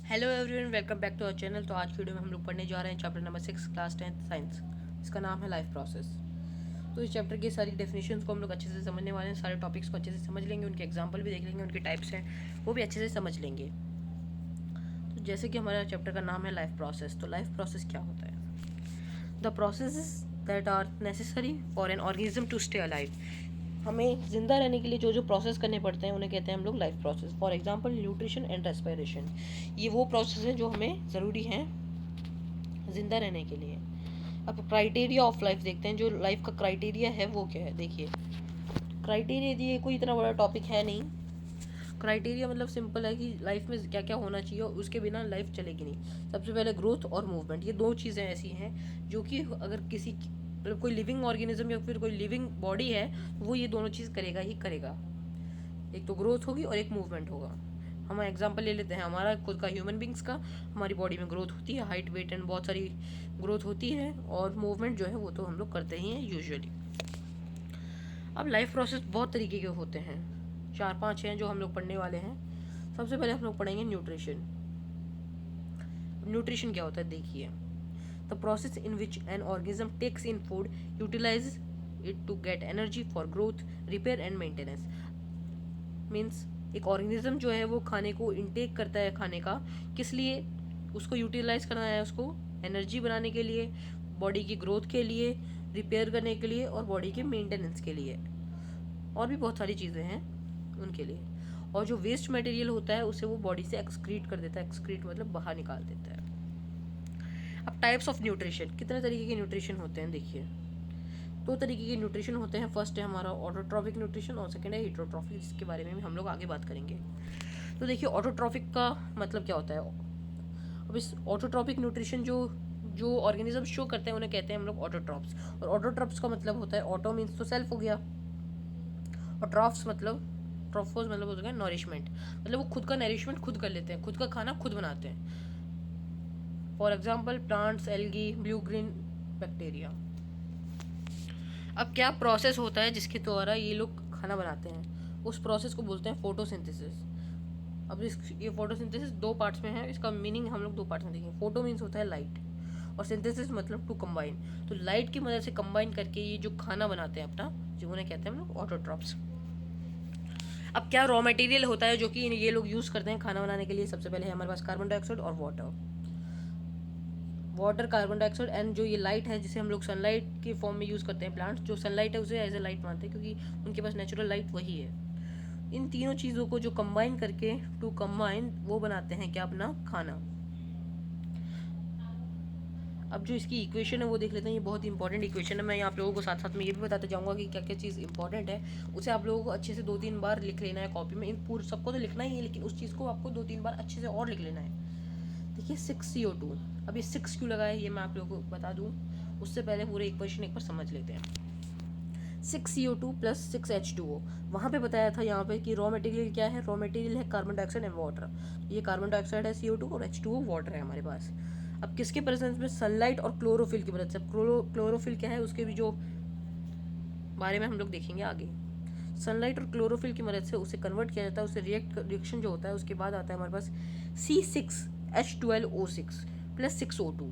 Hello everyone, welcome back to our channel. तो आज की वीडियो में हम लोग पढ़ने जा रहे हैं chapter number 6 class 10th science. इसका नाम है लाइफ प्रोसेस। तो इस चैप्टर की सारी डेफिनेशंस को हम लोग अच्छे से समझने वाले हैं। सारे टॉपिक्स को अच्छे से समझ लेंगे, उनके एग्जांपल भी देख लेंगे, उनके टाइप्स हैं वो भी अच्छे से समझ लेंगे। तो जैसे कि हमारा चैप्टर का नाम है लाइफ प्रोसेस, तो लाइफ प्रोसेस क्या होता है? The process that are necessary for an organism to stay alive. हमें जिंदा रहने के लिए जो जो प्रोसेस करने पड़ते हैं उन्हें कहते हैं हम लोग life process. For example nutrition and respiration, ये वो प्रोसेस हैं जो हमें ज़रूरी हैं जिंदा रहने के लिए। अब क्राइटेरिया ऑफ लाइफ देखते हैं, जो लाइफ का क्राइटेरिया है वो क्या है। देखिए, क्राइटेरिया ये कोई इतना बड़ा टॉपिक है नहीं। क्राइटेरिया मतलब सिंपल है कि लाइफ में क्या क्या होना चाहिए, उसके बिना लाइफ चलेगी नहीं। सबसे पहले ग्रोथ और मूवमेंट, ये दो चीज़ें ऐसी हैं जो कि अगर किसी मतलब कोई लिविंग ऑर्गेनिज्म या फिर कोई लिविंग बॉडी है वो ये दोनों चीज़ करेगा ही करेगा। एक तो ग्रोथ होगी और एक मूवमेंट होगा। हम एग्जांपल ले लेते हैं हमारा खुद का, ह्यूमन बींग्स का। हमारी बॉडी में ग्रोथ होती है, हाइट वेट एंड बहुत सारी ग्रोथ होती है, और मूवमेंट जो है वो तो हम लोग करते ही हैं यूजुअली। अब लाइफ प्रोसेस बहुत तरीके के होते हैं, 4-5 हैं जो हम लोग पढ़ने वाले हैं। सबसे पहले हम लोग पढ़ेंगे न्यूट्रिशन। न्यूट्रिशन क्या होता है देखिए, the process in which an organism takes in food, utilise it to get energy for growth, repair and maintenance. Means एक ऑर्गेनिज्म जो है वो खाने को इनटेक करता है, खाने का किस लिए, उसको यूटिलाइज करना है, उसको एनर्जी बनाने के लिए, बॉडी की ग्रोथ के लिए, रिपेयर करने के लिए और बॉडी के मेंटेनेंस के लिए, और भी बहुत सारी चीज़ें हैं उनके लिए। और जो वेस्ट मटेरियल होता है उसे वो बॉडी से एक्सक्रीट कर देता है। एक्सक्रीट मतलब बाहर निकाल देता है। अब टाइप्स ऑफ न्यूट्रिशन, कितने तरीके के न्यूट्रिशन होते हैं देखिए। दो तरीके के न्यूट्रिशन होते हैं। फर्स्ट है हमारा ऑटोट्रॉफिक न्यूट्रिशन और सेकंड है हीटरोट्रॉफिक, जिसके बारे में भी हम लोग आगे बात करेंगे। तो देखिए, ऑटोट्रॉफिक का मतलब क्या होता है। अब इस ऑटोट्रॉफिक न्यूट्रिशन जो जो ऑर्गेनिज्म शो करते हैं उन्हें कहते हैं हम लोग ऑटोट्रॉप्स। और ऑटोट्रॉप्स का मतलब होता है, ऑटो मीन्स तो सेल्फ हो गया, और ट्रॉफ्स मतलब, ट्रॉफोस मतलब हो गया नॉरिशमेंट, मतलब वो खुद का नरिशमेंट खुद कर लेते हैं, खुद का खाना खुद बनाते हैं। For example plants, algae, blue green bacteria. अब क्या प्रोसेस होता है जिसके द्वारा ये लोग खाना बनाते हैं, उस प्रोसेस को बोलते हैं फोटोसिंथेसिस। अब ये फोटोसिंथेसिस दो पार्ट्स में है, इसका मीनिंग हम लोग दो पार्ट्स में देखेंगे। फोटो मीन्स होता है लाइट, और सिंथेसिस मतलब टू कंबाइन। तो लाइट की मदद से कंबाइन करके ये जो खाना बनाते हैं अपना, जो उन्हें कहते हैं हम लोग ऑटोट्रॉप्स। अब क्या रॉ मटेरियल होता है जो कि ये लोग यूज़ करते हैं खाना बनाने के लिए। सबसे पहले है हमारे पास कार्बन डाइऑक्साइड और वाटर, कार्बन डाइऑक्साइड एंड जो ये लाइट है जिसे हम लोग सनलाइट के फॉर्म में यूज़ करते हैं। प्लांट्स जो सनलाइट है उसे एज ए लाइट मानते हैं क्योंकि उनके पास नेचुरल लाइट वही है। इन तीनों चीज़ों को जो कंबाइन करके, टू कंबाइन, वो बनाते हैं क्या, अपना खाना। अब जो इसकी इक्वेशन है वो देख लेते हैं। ये बहुत इंपॉर्टेंट इक्वेशन है। मैं आप लोगों को साथ साथ में ये भी बताते जाऊंगा कि क्या क्या चीज़ इंपॉर्टेंट है। उसे आप लोगों को अच्छे से 2-3 बार लिख लेना है कॉपी में। इन पूरे सबको तो लिखना ही है, लेकिन उस चीज़ को आपको 2-3 बार अच्छे से और लिख लेना है। देखिए 6CO2, अब ये 6 क्यों लगा है ये मैं आप लोगों को बता दूँ। उससे पहले पूरे इक्वेशन एक बार समझ लेते हैं। 6CO2 प्लस 6H2O, वहाँ पे बताया था यहाँ पे कि रॉ मटेरियल क्या है। रॉ मटेरियल है कार्बन डाइऑक्साइड एंड वाटर। ये कार्बन डाइऑक्साइड है CO2 और H2O वाटर है हमारे पास। अब किसके प्रेजेंस में, सनलाइट और क्लोरोफिल की मदद से। क्लोरोफिल क्या है उसके भी जो बारे में हम लोग देखेंगे आगे। सनलाइट और क्लोरोफिल की मदद से उसे कन्वर्ट किया जाता है, उसे रिएक्शन जो होता है उसके बाद आता है हमारे पास C6H12O6 प्लस 6O2।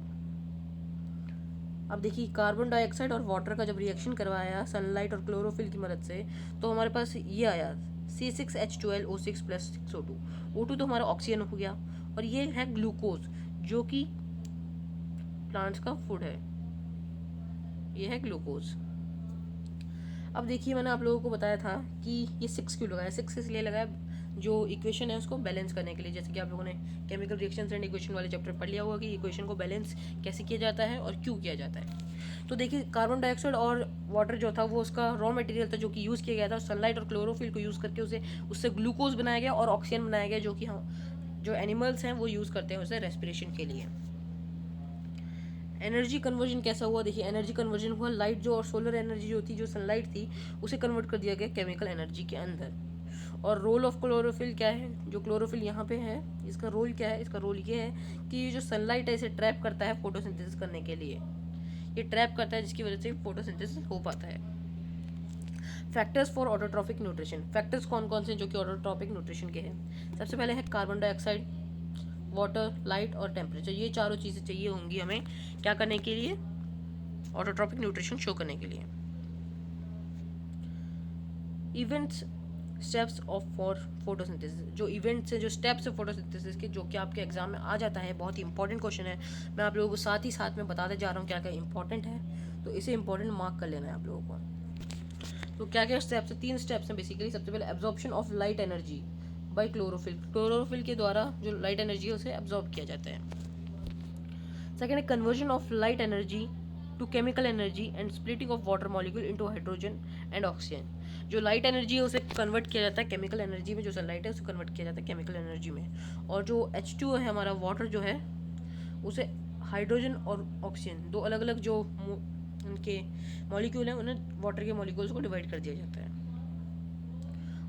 अब देखिए, कार्बन डाइऑक्साइड और वाटर का जब रिएक्शन करवाया सनलाइट और क्लोरोफिल की मदद से, तो हमारे पास ये आया C6H12O6 प्लस 6O2। O2 तो हमारा ऑक्सीजन हो गया, और ये है ग्लूकोज जो कि प्लांट्स का फूड है। ये है ग्लूकोज। अब देखिए, मैंने आप लोगों को बताया था कि ये 6 क्यों लगाया। 6 इसलिए लगाया, जो इक्वेशन है उसको बैलेंस करने के लिए। जैसे कि आप लोगों ने केमिकल रिएक्शंस एंड इक्वेशन वाले चैप्टर पढ़ लिया होगा कि इक्वेशन को बैलेंस कैसे किया जाता है और क्यों किया जाता है। तो देखिए, कार्बन डाइऑक्साइड और वाटर जो था वो उसका रॉ मटेरियल था जो कि यूज़ किया गया था। सनलाइट और क्लोरोफिल को यूज़ करके उससे ग्लूकोज बनाया गया और ऑक्सीजन बनाया गया, जो कि जो एनिमल्स हैं वो यूज़ करते हैं उसे रेस्पिरेशन के लिए। एनर्जी कन्वर्जन कैसा हुआ, देखिए एनर्जी कन्वर्जन हुआ, लाइट जो और सोलर एनर्जी जो थी, जो सनलाइट थी, उसे कन्वर्ट कर दिया गया केमिकल एनर्जी के अंदर। और रोल ऑफ क्लोरोफिल क्या है, जो क्लोरोफिल यहाँ पे है इसका रोल क्या है, इसका रोल ये है कि ये जो सनलाइट है इसे ट्रैप करता है फोटोसिंथेसिस करने के लिए। ये ट्रैप करता है जिसकी वजह से फोटोसिंथेसिस हो पाता है। Factors for autotrophic nutrition, factors कौन कौन से जो कि ऑटोट्रॉफिक न्यूट्रिशन के हैं। सबसे पहले है कार्बन डाइऑक्साइड, वाटर, लाइट और टेम्परेचर, ये चारों चीज़ें चाहिए होंगी हमें क्या करने के लिए, ऑटोट्रॉपिक न्यूट्रिशन शो करने के लिए। Events, steps of for photosynthesis, जो इवेंट्स हैं, जो स्टेप्स है फोटोसिंथेसिस के, जो कि आपके एग्जाम में आ जाता है, बहुत ही इंपॉर्टेंट क्वेश्चन है। मैं आप लोगों को साथ ही साथ में बताते जा रहा हूँ क्या क्या इंपॉर्टेंट है, तो इसे इंपॉर्टेंट मार्क कर लेना है आप लोगों को। तो क्या क्या स्टेप्स है, 3 स्टेप्स हैं बेसिकली। सबसे पहले absorption of light energy by chlorophyll, chlorophyll के द्वारा जो लाइट एनर्जी है उसे एब्जॉर्ब किया जाता है। सेकेंड है conversion of light energy to chemical energy and splitting of water molecule into hydrogen and oxygen, जो लाइट एनर्जी है उसे कन्वर्ट किया जाता है केमिकल एनर्जी में, जो सनलाइट है उसे कन्वर्ट किया जाता है केमिकल एनर्जी में। और जो H2O है हमारा वाटर जो है, उसे हाइड्रोजन और ऑक्सीजन, दो अलग अलग जो उनके मॉलिक्यूल हैं, उन्हें वाटर के मॉलिक्यूल्स को डिवाइड कर दिया जाता है।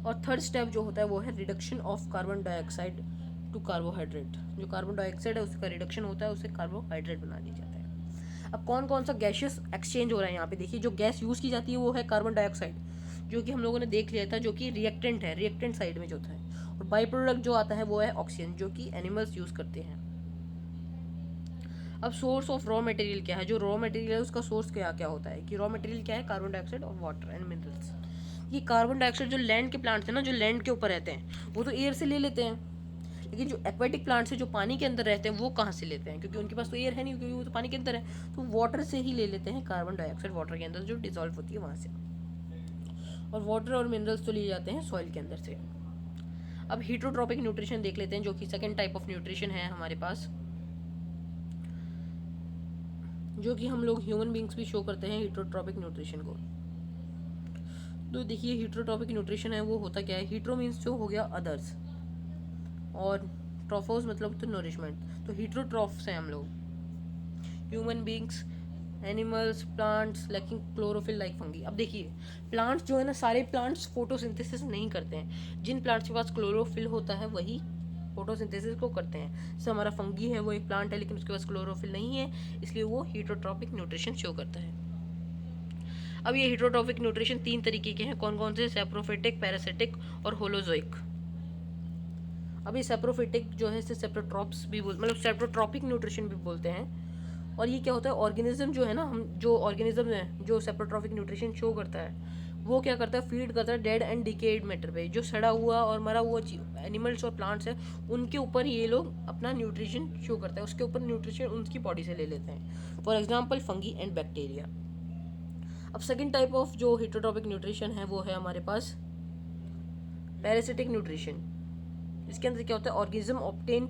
और थर्ड स्टेप जो होता है वो है reduction of carbon dioxide to carbohydrate, जो कार्बन डाइऑक्साइड है उसका रिडक्शन होता है, उसे कार्बोहाइड्रेट बना दिया जाता है। अब कौन कौन सा गैसेस एक्सचेंज हो रहा है यहाँ पे देखिए, जो गैस यूज़ की जाती है वो है कार्बन डाइऑक्साइड, जो कि हम लोगों ने देख लिया था, जो कि रिएक्टेंट है, रिएक्टेंट साइड में जो था। और बाई प्रोडक्ट जो आता है वो है ऑक्सीजन, जो कि एनिमल्स यूज़ करते हैं। अब सोर्स ऑफ रॉ मटेरियल क्या है, जो रॉ मटेरियल है उसका सोर्स क्या क्या होता है, कि रॉ मटेरियल क्या है, कार्बन डाइऑक्साइड और वाटर एंड मिनरल्स। ये कार्बन डाइऑक्साइड जो लैंड के प्लांट्स हैं ना, जो लैंड के ऊपर रहते हैं, वो तो एयर से ले लेते हैं, लेकिन जो एक्वेटिक प्लांट्स हैं जो पानी के अंदर रहते हैं वो कहाँ से लेते हैं, क्योंकि उनके पास तो एयर है नहीं, क्योंकि वो तो पानी के अंदर है, तो वाटर से ही ले लेते हैं कार्बन डाइऑक्साइड, वाटर के अंदर जो डिजॉल्व होती है वहाँ से। और वाटर और मिनरल्स तो लिए जाते हैं सॉइल के अंदर से। अब हीटरोट्रॉपिक न्यूट्रिशन देख लेते हैं, जो कि सेकेंड टाइप ऑफ न्यूट्रिशन है हमारे पास, जो कि हम लोग ह्यूमन बींग्स भी शो करते हैं हीटरोट्रॉपिक न्यूट्रिशन को। तो देखिए हीटरोट्रॉपिक न्यूट्रिशन है वो होता क्या है, हीट्रो मीन्स जो हो गया अदर्स, और ट्रॉफोस मतलब तो नरिशमेंट, तो हीटरोट्रॉफ्स हैं हम लोग, human beings, animals, plants lacking chlorophyll like fungi. अब देखिए प्लांट्स जो है ना, सारे प्लांट्स फोटोसिंथेसिस नहीं करते हैं, जिन प्लांट्स के पास क्लोरोफिल होता है वही फोटोसिंथेसिस को करते हैं। जैसे हमारा फंगी है, वो एक प्लांट है लेकिन उसके पास क्लोरोफिल नहीं है, इसलिए वो हीटरोट्रॉपिक न्यूट्रिशन शो करता है। अब ये हीटरोट्रॉपिक न्यूट्रिशन 3 तरीके के हैं, कौन कौन से, सेप्रोफिटिक, पैरासिटिक और होलोजोइक। अभी सेप्रोफिटिक जो है इसे सेप्रोट्रॉप्स भी मतलब सेप्रोट्रॉपिक न्यूट्रिशन भी बोलते हैं। और ये क्या होता है, ऑर्गेनिज्म जो है ना, हम जो ऑर्गेनिज्म है जो सेप्रोट्रॉपिक न्यूट्रिशन शो करता है, वो क्या करता है, फीड करता है डेड एंड डिकेड मैटर पे, जो सड़ा हुआ और मरा हुआ एनिमल्स और प्लांट्स है उनके ऊपर ये लोग अपना न्यूट्रिशन शो करता है, उसके ऊपर न्यूट्रिशन उनकी बॉडी से ले लेते हैं, for example fungi and bacteria. अब सेकेंड टाइप ऑफ जो हीटरोट्रॉपिक न्यूट्रिशन है वो है हमारे पास पैरासिटिक न्यूट्रिशन। इसके अंदर क्या होता है, organism obtain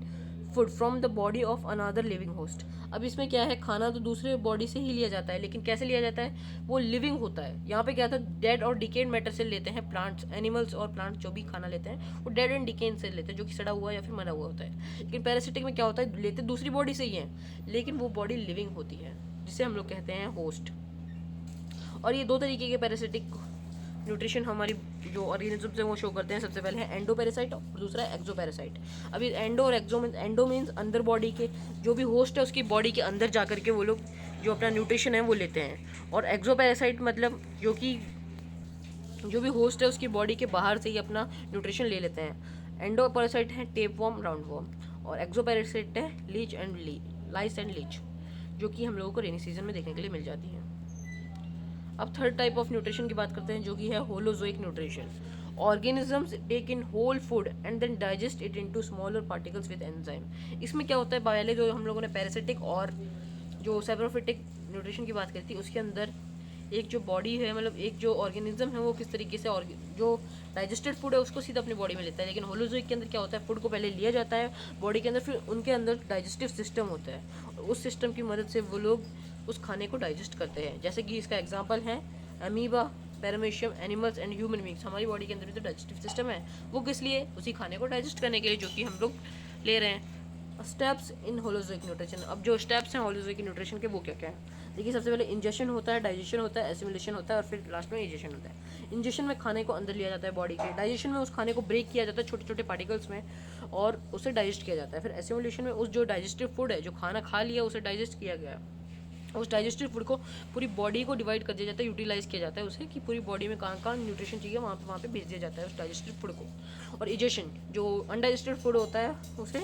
food from the body of another living host. अब इसमें क्या है, खाना तो दूसरे बॉडी से ही लिया जाता है, लेकिन कैसे लिया जाता है, वो लिविंग होता है। यहाँ पे क्या था, डेड और डिकेड मैटर से लेते हैं प्लांट्स, एनिमल्स और प्लांट्स जो भी खाना लेते हैं वो डेड एंड डिकेड से लेते हैं, जो कि सड़ा हुआ या फिर मरा हुआ होता है। लेकिन पैरासिटिक में क्या होता है, लेते दूसरी बॉडी से ही है, लेकिन वो बॉडी लिविंग होती है, जिसे हम लोग कहते हैं होस्ट। और ये 2 तरीके के पैरासिटिक न्यूट्रिशन हमारी जो ऑर्गेनिज्म से वो शो करते हैं। सबसे पहले है एंडो पैरासाइट और दूसरा है एक्सो पैरासाइट। अभी एंडो और एक्सो मीन्स, एंडो मीन्स अंदर बॉडी के, जो भी होस्ट है उसकी बॉडी के अंदर जा करके वो लोग जो अपना न्यूट्रिशन है वो लेते हैं। और एक्सो पैरासाइट मतलब जो कि जो भी होस्ट है उसकी बॉडी के बाहर से ही अपना न्यूट्रिशन ले लेते हैं। एंडो पैरासाइट है टेप वॉर्म, राउंड वॉर्म, और एक्सो पैरासाइट है leech and lice and leech, जो कि हम लोगों को रेनी सीजन में देखने के लिए मिल जाती है। अब थर्ड टाइप ऑफ न्यूट्रिशन की बात करते हैं, जो कि है holozoic nutrition. Organisms take in whole food and then digest it into smaller particles with enzyme. इसमें क्या होता है, पहले जो हम लोगों ने पैरासिटिक और जो सेप्रोफिटिक न्यूट्रिशन की बात करी थी, उसके अंदर एक जो बॉडी है, मतलब एक जो ऑर्गेनिज्म है वो किस तरीके से जो डाइजेस्टेड फूड है उसको सीधा अपनी बॉडी में लेता है। लेकिन होलोजोइक के अंदर क्या होता है, फूड को पहले लिया जाता है बॉडी के अंदर, फिर उनके अंदर डाइजेस्टिव सिस्टम होता है, उस सिस्टम की मदद से वो लोग उस खाने को डाइजेस्ट करते हैं। जैसे कि इसका एग्जांपल है amoeba, paramecium, animals and human beings. हमारी बॉडी के अंदर भी तो डाइजेस्टिव सिस्टम है, वो किस लिए, उसी खाने को डाइजेस्ट करने के लिए जो कि हम लोग ले रहे हैं। Steps in holozoic nutrition. अब जो स्टेप्स हैं होलोजोइक न्यूट्रिशन के वो क्या क्या है, देखिए सबसे पहले इंजेक्शन होता है, डाइजेशन होता है, एसिमिलेशन होता है और फिर लास्ट में इजेशन होता है। इंजेक्शन में खाने को अंदर लिया जाता है बॉडी के, डाइजेशन में उस खाने को ब्रेक किया जाता है छोटे छोटे पार्टिकल्स में और उसे डाइजेस्ट किया जाता है। फिर एसिमिलेशन में उस जो डाइजेस्टिव फूड है, जो खाना खा लिया उसे डाइजेस्ट किया गया, उस डाइजेस्टिव फूड को पूरी बॉडी को डिवाइड कर दिया जाता है, यूटिलाइज किया जाता है उसे, कि पूरी बॉडी में कहाँ कहाँ न्यूट्रिशन चाहिए वहाँ पे भेज दिया जाता है उस डाइजेस्टिव फूड को। और इजेशन, जो अनडाइजेस्टेड फूड होता है उसे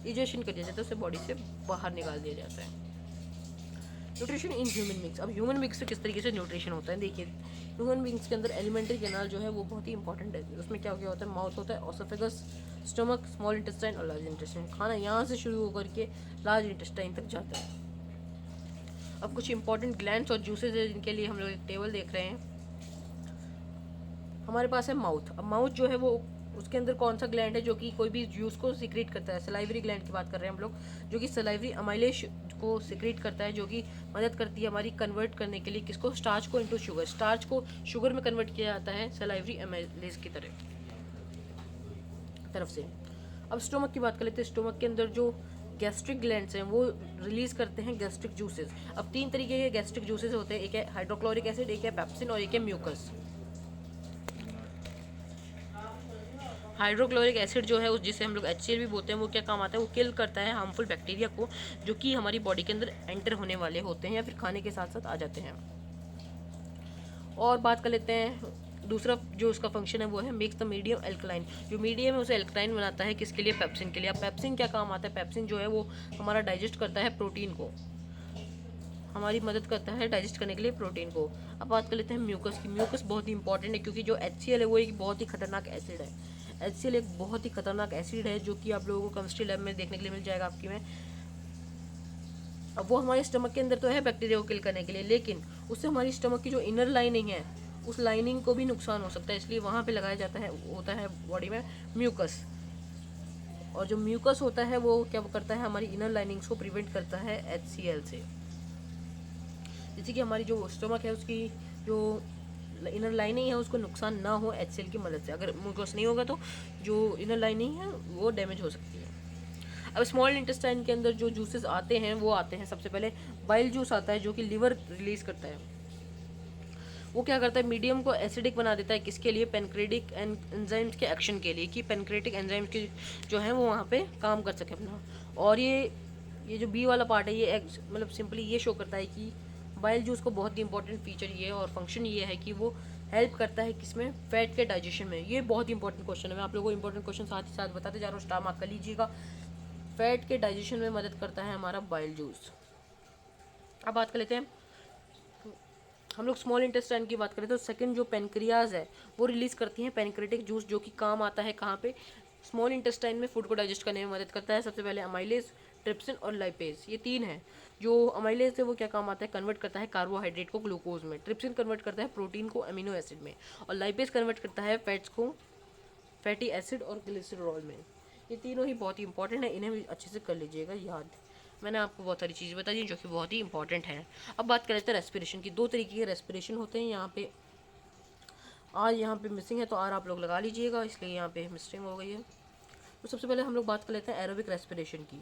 इजेशन कर दिया जाता है, उसे बॉडी से बाहर निकाल दिया जाता है। Nutrition in human beings. अब ह्यूमन बींग्स से किस तरीके से न्यूट्रिशन होता है, देखिए ह्यूमन बींग्स के अंदर एलिमेंट्री कैनाल जो है वो बहुत ही इंपॉर्टेंट है। उसमें क्या क्या होता है, माउथ होता है, ओसोफेगस, स्टमक, स्मॉल इंटेस्टाइन और लार्ज इंटेस्टाइन। खाना यहाँ से शुरू होकर के लार्ज इंटेस्टाइन तक जाता है। अब कुछ इंपॉर्टेंट ग्लैंड्स और जूसेज है जिनके लिए हम लोग एक टेबल देख रहे हैं। हमारे पास है माउथ। अब माउथ जो है वो, उसके अंदर कौन सा ग्लैंड है जो कि कोई भी जूस को सिक्रेट करता है, सलाइवरी ग्लैंड की बात कर रहे हैं हम लोग, जो कि सलाइवरी अमाइलेज को सिक्रेट करता है, जो कि मदद करती है हमारी कन्वर्ट करने के लिए किसको, स्टार्च को इनटू शुगर। स्टार्च को शुगर में कन्वर्ट किया जाता है सलाइवरी अमाइलेज की तरफ से। अब स्टोमक की बात कर लेते हैं। स्टोमक के अंदर जो गैस्ट्रिक ग्लैंड्स हैं वो रिलीज करते हैं गैस्ट्रिक जूसेस। अब 3 तरीके के गैस्ट्रिक जूसेस होते हैं, एक है हाइड्रोक्लोरिक एसिड, एक है पेप्सिन और एक है म्यूकस। हाइड्रोक्लोरिक एसिड जो है उस जिसे हम लोग HCl भी बोलते हैं, वो क्या काम आता है, वो किल करता है हार्मफुल बैक्टीरिया को जो कि हमारी बॉडी के अंदर एंटर होने वाले होते हैं या फिर खाने के साथ साथ आ जाते हैं। और बात कर लेते हैं दूसरा जो उसका फंक्शन है वो है मेक्स द मीडियम एल्कलाइन। जो मीडियम है उसे एल्कलाइन बनाता है, किसके लिए, पेप्सिन के लिए। अब पेप्सिन क्या काम आता है, पेप्सिन जो है वो हमारा डाइजेस्ट करता है प्रोटीन को, हमारी मदद करता है डाइजेस्ट करने के लिए प्रोटीन को। अब बात कर लेते हैं म्यूकस की। म्यूकस बहुत ही इंपॉर्टेंट है क्योंकि जो HCl है वो एक बहुत ही खतरनाक एसिड है। HCl एक बहुत ही खतरनाक एसिड है जो कि आप लोगों को केमिस्ट्री लैब में देखने के लिए मिल जाएगा आपकी में। अब वो हमारे स्टमक के अंदर तो है बैक्टीरिया को किल करने के लिए, लेकिन उससे हमारी स्टमक की जो इनर लाइनिंग है उस लाइनिंग को भी नुकसान हो सकता है, इसलिए वहाँ पे लगाया जाता है, होता है बॉडी में म्यूकस। और जो म्यूकस होता है वो क्या करता है, हमारी इनर लाइनिंग्स को प्रिवेंट करता है HCl से। जैसे कि हमारी जो स्टमक है उसकी जो इनर लाइनिंग है उसको नुकसान ना हो HCl की मदद से। अगर म्यूकस नहीं होगा तो जो इनर लाइनिंग है वो डैमेज हो सकती है। अब स्मॉल इंटेस्टाइन के अंदर जो जूसेस आते हैं वो आते हैं, सबसे पहले बाइल जूस आता है जो कि लिवर रिलीज करता है। वो क्या करता है, मीडियम को एसिडिक बना देता है, किसके लिए, पेनक्रेटिक एंजाइम्स के एक्शन के लिए, कि पेनक्रेटिक एंजाइम्स के जो हैं वो वहाँ पे काम कर सके अपना। और ये जो बी वाला पार्ट है ये मतलब सिंपली ये शो करता है कि बाइल जूस को बहुत ही इंपॉर्टेंट फीचर ये है और फंक्शन ये है कि वो हेल्प करता है किसमें, फैट के डाइजेशन में। ये बहुत ही इंपॉर्टेंट क्वेश्चन है, मैं आप लोगों को इंपॉर्टेंट क्वेश्चन साथ ही साथ बताते जा रहा हूँ, स्टार मार्क कर लीजिएगा। फैट के डाइजेशन में मदद करता है हमारा बाइल जूस। अब बात कर लेते हैं हम लोग स्मॉल इंटेस्टाइन की बात करें तो सेकंड जो पेनक्रियाज है वो रिलीज करती हैं पेनक्रेटिक जूस, जो कि काम आता है कहाँ पे, स्मॉल इंटेस्टाइन में फूड को डाइजेस्ट करने में मदद करता है। सबसे पहले अमाइलेज, ट्रिप्सिन और लाइपेज, ये 3 हैं। जो अमाइलेज है वो क्या काम आता है, कन्वर्ट करता है कार्बोहाइड्रेट को ग्लूकोज में, ट्रिप्सिन कन्वर्ट करता है प्रोटीन को अमीनो एसिड में, और लाइपेज कन्वर्ट करता है फैट्स को फैटी एसिड और ग्लिसरॉल में। ये तीनों ही बहुत ही इंपॉर्टेंट है, इन्हें भी अच्छे से कर लीजिएगा याद। मैंने आपको बहुत सारी चीज़ें बता दी जो कि बहुत ही इंपॉर्टेंट है। अब बात कर लेते हैं रेस्पिरेशन की। 2 तरीके के रेस्पिरेशन होते हैं, यहाँ पे आर यहाँ पे मिसिंग है तो आर आप लोग लगा लीजिएगा, इसलिए यहाँ पे मिसिंग हो गई है। तो सबसे पहले हम लोग बात कर लेते हैं एरोबिक रेस्पिरेशन की।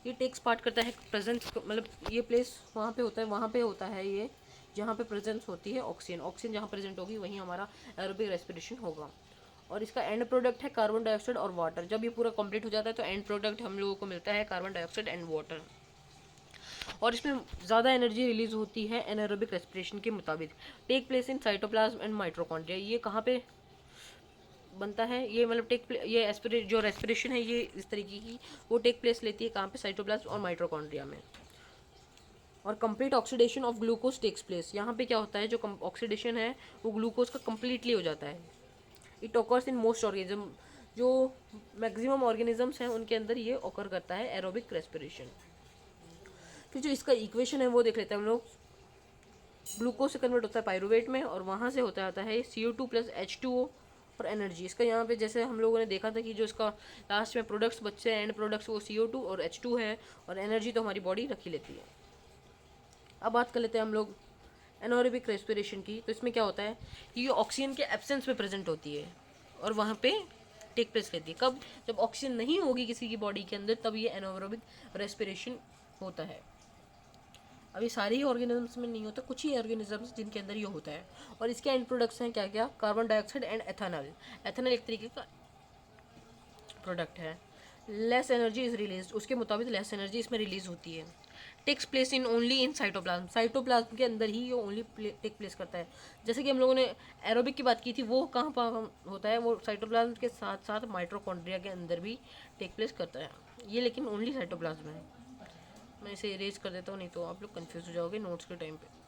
ये टेक्स पार्ट करता है प्रेजेंस, मतलब ये प्लेस वहाँ पे होता है, वहाँ पे होता है ये जहाँ पे प्रेजेंस होती है ऑक्सीजन। ऑक्सीजन जहाँ प्रेजेंट होगी वहीं हमारा एरोबिक रेस्पिरेशन होगा। और इसका एंड प्रोडक्ट है कार्बन डाइऑक्साइड और वाटर। जब ये पूरा कंप्लीट हो जाता है तो एंड प्रोडक्ट हम लोगों को मिलता है कार्बन डाइऑक्साइड एंड वाटर। और इसमें ज़्यादा एनर्जी रिलीज होती है एनारोबिक रेस्पिरेशन के मुताबिक। Take place in cytoplasm and mitochondria. ये कहाँ पे बनता है, ये मतलब ये जो रेस्पिरेशन है ये इस तरीके की वो टेक प्लेस लेती है कहाँ पे, साइटोप्लाज्म और माइटोकॉन्ड्रिया में। और complete oxidation of glucose takes place. यहाँ पे क्या होता है, जो ऑक्सीडेशन है वो ग्लूकोज का कम्प्लीटली हो जाता है। It occurs in most organism. जो मैक्सिमम ऑर्गेनिजम्स हैं उनके अंदर ये ऑकर करता है एरोबिक रेस्पिरेशन। फिर जो इसका इक्वेशन है वो देख लेते हैं हम लोग। ग्लूकोज से कन्वर्ट होता है पायरुवेट में और वहाँ से होता आता है CO2 + H2O और एनर्जी। इसका यहाँ पे जैसे हम लोगों ने देखा था कि जो इसका लास्ट में प्रोडक्ट्स बच्चे हैं, एंड प्रोडक्ट्स वो CO2 और H2 है, और एनर्जी तो हमारी बॉडी रख ही लेती है। अब बात कर लेते हैं हम लोग एनारोबिक रेस्पिरेशन की। तो इसमें क्या होता है कि ये ऑक्सीजन के एब्सेंस में प्रेजेंट होती है और वहाँ पे टेक प्लेस लेती है। कब, जब ऑक्सीजन नहीं होगी किसी की बॉडी के अंदर तब ये एनारोबिक रेस्पिरेशन होता है। अभी सारे ही ऑर्गेनिजम्स में नहीं होता, कुछ ही ऑर्गेनिजम्स जिनके अंदर ये होता है। और इसके एंड प्रोडक्ट्स हैं क्या क्या, carbon dioxide and ethanol. Ethanol एक तरीके का प्रोडक्ट है। लेस एनर्जी इज रिलीज, उसके मुताबिक लेस एनर्जी इसमें रिलीज होती है। Takes place in only in cytoplasm. Cytoplasm के अंदर ही ये ओनली टेक प्लेस करता है। जैसे कि हम लोगों ने एरोबिक की बात की थी, वो कहाँ पर होता है, वो साइटोप्लाज्म के साथ साथ माइटोकॉन्ड्रिया के अंदर भी टेक प्लेस करता है। ये लेकिन ओनली साइटोप्लाज्म है। मैं इसे इरेज कर देता हूँ, नहीं तो आप लोग कंफ्यूज हो जाओगे नोट्स के टाइम पे।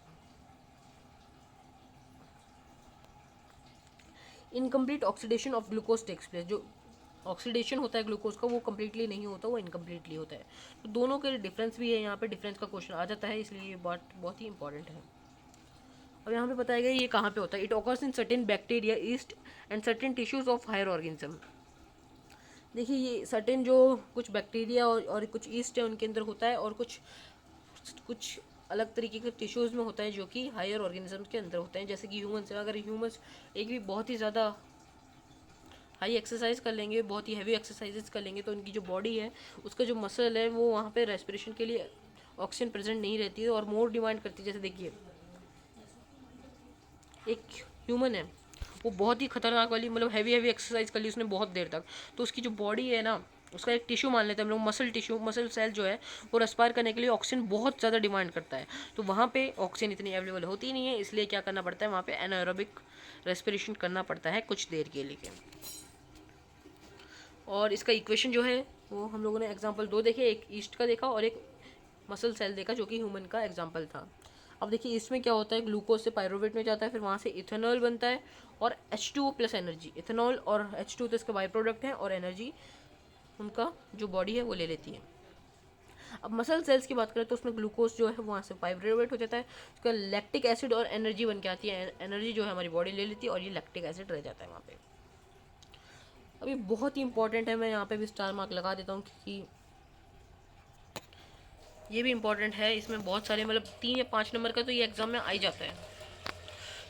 Incomplete oxidation of glucose takes place. जो ऑक्सीडेशन होता है ग्लूकोज का वो कम्प्लीटली नहीं होता, वो इनकम्प्लीटली होता है। तो दोनों के डिफरेंस भी है, यहाँ पे डिफरेंस का क्वेश्चन आ जाता है, इसलिए ये बात बहुत ही इंपॉर्टेंट है। अब यहाँ पे बताया गया ये कहाँ पे होता है। It occurs in certain bacteria yeast and certain tissues of higher organism. देखिए ये सर्टेन जो कुछ बैक्टीरिया और कुछ ईस्ट है उनके अंदर होता है, और कुछ कुछ अलग तरीके के टिश्यूज़ में होता है जो कि हायर ऑर्गेनिज्म के अंदर होते हैं। जैसे कि ह्यूमन्स है, अगर ह्यूमन्स एक भी बहुत ही ज़्यादा हाई एक्सरसाइज कर लेंगे, बहुत ही हैवी एक्सरसाइजेस कर लेंगे, तो उनकी जो बॉडी है उसका जो मसल है वो वहाँ पे रेस्पिरेशन के लिए ऑक्सीजन प्रेजेंट नहीं रहती है और मोर डिमांड करती है। जैसे देखिए एक ह्यूमन है, वो बहुत ही खतरनाक वाली मतलब हैवी एक्सरसाइज कर ली उसने बहुत देर तक, तो उसकी जो बॉडी है ना, उसका एक टिश्यू मान लेते हैं हम लोग, मसल टिश्यू, मसल सेल जो है वो रेस्पायर करने के लिए ऑक्सीजन बहुत ज़्यादा डिमांड करता है। तो वहाँ पे ऑक्सीजन इतनी अवेलेबल होती नहीं है, इसलिए क्या करना पड़ता है वहाँ पे एनाएरोबिक रेस्पिरेशन करना पड़ता है कुछ देर के लिए। और इसका इक्वेशन जो है वो हम लोगों ने एग्जाम्पल 2 देखे, एक ईस्ट का देखा और एक मसल सेल देखा जो कि ह्यूमन का एग्जाम्पल था। अब देखिए इसमें क्या होता है, ग्लूकोज से पायरुवेट में जाता है, फिर वहाँ से इथेनॉल बनता है और H2O प्लस एनर्जी। इथेनॉल और H2 तो इसका बाई प्रोडक्ट है और एनर्जी उनका जो बॉडी है वो ले लेती है। अब मसल सेल्स की बात करें तो उसमें ग्लूकोज जो है वहाँ से पायरुवेट हो जाता है, उसका लैक्टिक एसिड और एनर्जी बन के आती है, एनर्जी जो है हमारी बॉडी ले लेती है और ये लैक्टिक एसिड रह जाता है वहाँ पे। अभी बहुत ही इंपॉर्टेंट है, मैं यहाँ पे भी स्टार मार्क लगा देता हूँ क्योंकि ये भी इंपॉर्टेंट है। इसमें बहुत सारे मतलब 3 या 5 नंबर का तो ये एग्जाम में आ ही जाता है।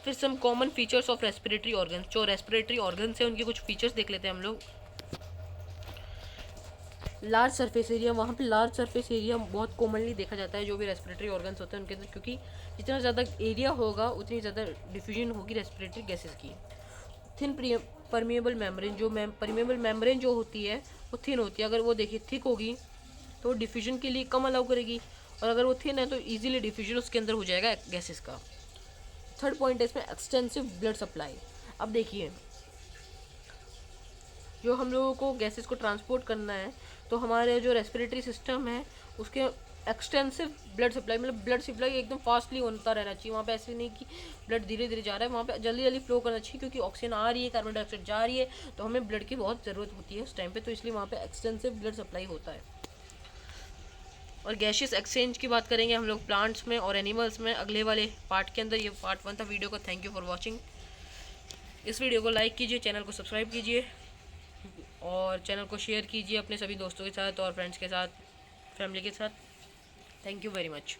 फिर some common features of respiratory organs. जो रेस्पिरेटरी ऑर्गन्स है उनके कुछ फीचर्स देख लेते हैं हम लोग। लार्ज सरफेस एरिया, वहाँ पे लार्ज सरफेस एरिया बहुत कॉमनली देखा जाता है जो भी रेस्पिरेटरी ऑर्गन्स होते हैं उनके अंदर, क्योंकि जितना ज़्यादा एरिया होगा उतनी ज़्यादा डिफ्यूजन होगी रेस्पिरेटरी गैसेस की। थिन परमिएबल मेम्ब्रेन, जो परमिएबल मेम्ब्रेन जो होती है वो थिन होती है। अगर वो देखिए थिक होगी तो डिफ्यूजन के लिए कम अलाउ करेगी, और अगर वो थिन है तो इजीली डिफ्यूजन उसके अंदर हो जाएगा गैसेस का। थर्ड पॉइंट है इसमें एक्सटेंसिव ब्लड सप्लाई। अब देखिए जो हम लोगों को गैसेस को ट्रांसपोर्ट करना है, तो हमारे जो रेस्पिरेटरी सिस्टम है उसके एक्सटेंसिव ब्लड सप्लाई, मतलब ब्लड सप्लाई एकदम फास्टली होता रहना चाहिए। वहाँ पे ऐसे नहीं कि ब्लड धीरे धीरे जा रहा है, वहाँ पे जल्दी जल्दी फ्लो करना चाहिए, क्योंकि ऑक्सीजन आ रही है, कार्बन डाइऑक्साइड जा रही है, तो हमें ब्लड की बहुत ज़रूरत होती है उस टाइम पे, तो इसलिए वहाँ पे एक्सटेंसिव ब्लड सप्लाई होता है। और गैशियस एक्सचेंज की बात करेंगे हम लोग प्लांट्स में और एनिमल्स में अगले वाले पार्ट के अंदर। ये पार्ट 1 था वीडियो का। Thank you for watching. इस वीडियो को लाइक कीजिए, चैनल को सब्सक्राइब कीजिए और चैनल को शेयर कीजिए अपने सभी दोस्तों के साथ और फ्रेंड्स के साथ, फैमिली के साथ। Thank you very much.